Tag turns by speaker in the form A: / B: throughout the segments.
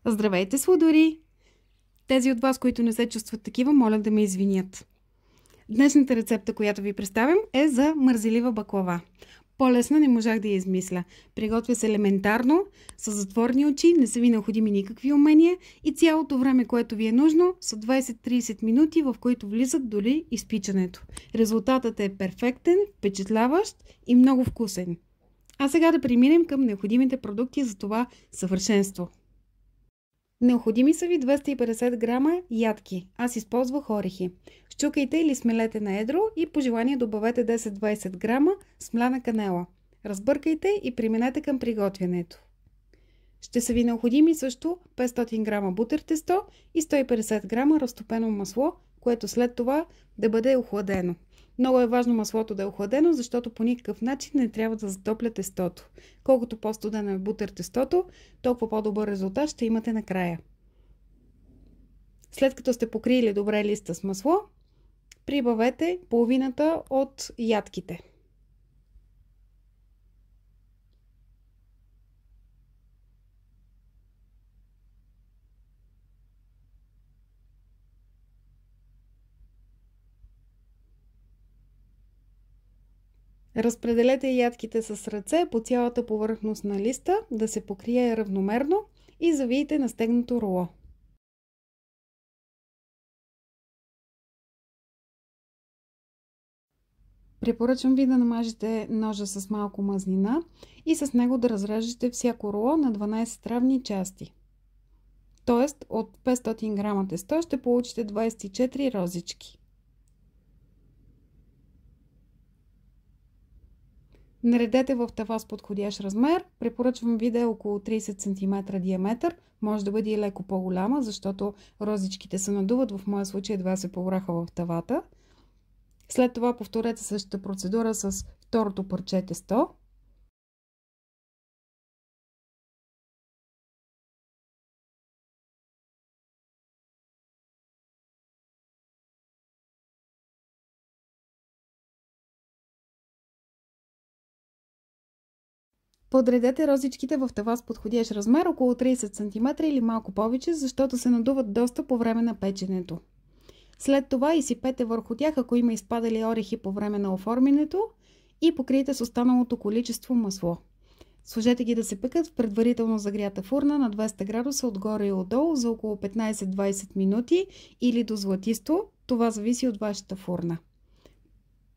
A: Здравейте, сладури! Тези от вас, които не се чувстват такива, моля да ме извинят. Днешната рецепта, която ви представям, е за мързелива баклава. По-лесна не можах да я измисля. Приготвя се елементарно, с затворени очи, не са ви необходими никакви умения и цялото време, което ви е нужно, са 20-30 минути, в които влизат дори изпичането. Резултатът е перфектен, впечатляващ и много вкусен. А сега да преминем към необходимите продукти за това съвършенство. Необходими са ви 250 грама ядки. Аз използвах орехи. Счукайте или смелете на едро и по желание добавете 10-20 грама смляна канела. Разбъркайте и преминете към приготвянето. Ще са ви необходими също 500 грама бутер тесто и 150 грама разтопено масло, което след това да бъде охладено. Много е важно маслото да е охладено, защото по никакъв начин не трябва да затопля тестото. Колкото по-студено е бутер тестото, толкова по-добър резултат ще имате накрая. След като сте покрили добре листа с масло, прибавете половината от ядките. Разпределете ядките с ръце по цялата повърхност на листа, да се покрие равномерно и завийте на стегнато руло. Препоръчвам ви да намажете ножа с малко мазнина и с него да разрежете всяко руло на 12 равни части. Тоест от 500 грама тесто ще получите 24 розички. Наредете в тава с подходящ размер. Препоръчвам ви да е около 30 см диаметър. Може да бъде и леко по-голяма, защото розичките се надуват. В моя случай едва се побраха в тавата. След това повторете същата процедура с второто парче тесто. Подредете розичките в тава с подходящ размер, около 30 см или малко повече, защото се надуват доста по време на печенето. След това изсипете върху тях, ако има изпадали орехи по време на оформянето, и покрийте с останалото количество масло. Сложете ги да се пекат в предварително загрята фурна на 200 градуса отгоре и отдолу за около 15-20 минути или до златисто. Това зависи от вашата фурна.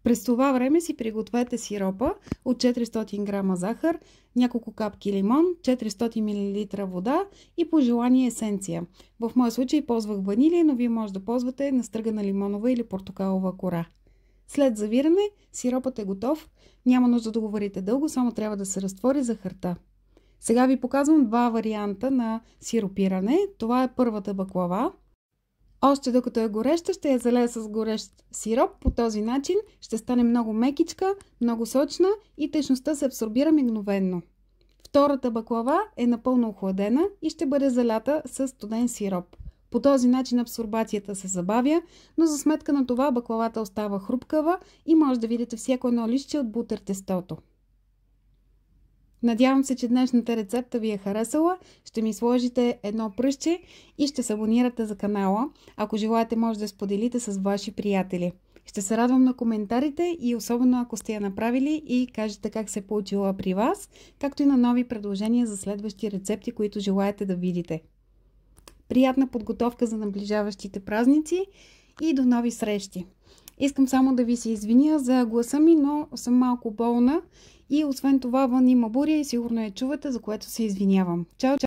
A: През това време си пригответе сиропа от 400 грама захар, няколко капки лимон, 400 мл вода и по желание есенция. В моя случай ползвах ванилия, но вие може да ползвате настръгана лимонова или портокалова кора. След завиране сиропът е готов. Няма нужда да го варите дълго, само трябва да се разтвори захарта. Сега ви показвам два варианта на сиропиране. Това е първата баклава. Още докато е гореща, ще я залея с горещ сироп. По този начин ще стане много мекичка, много сочна и течността се абсорбира мигновенно. Втората баклава е напълно охладена и ще бъде залята с студен сироп. По този начин абсорбацията се забавя, но за сметка на това баклавата остава хрупкава и може да видите всяко едно листче от бутер тестото. Надявам се, че днешната рецепта ви е харесала. Ще ми сложите едно пръстче и ще се абонирате за канала. Ако желаете, може да споделите с ваши приятели. Ще се радвам на коментарите и особено ако сте я направили и кажете как се е получила при вас, както и на нови предложения за следващи рецепти, които желаете да видите. Приятна подготовка за наближаващите празници и до нови срещи! Искам само да ви се извиня за гласа ми, но съм малко болна и освен това вън има буря и сигурно я чувате, за което се извинявам. Чао, чао!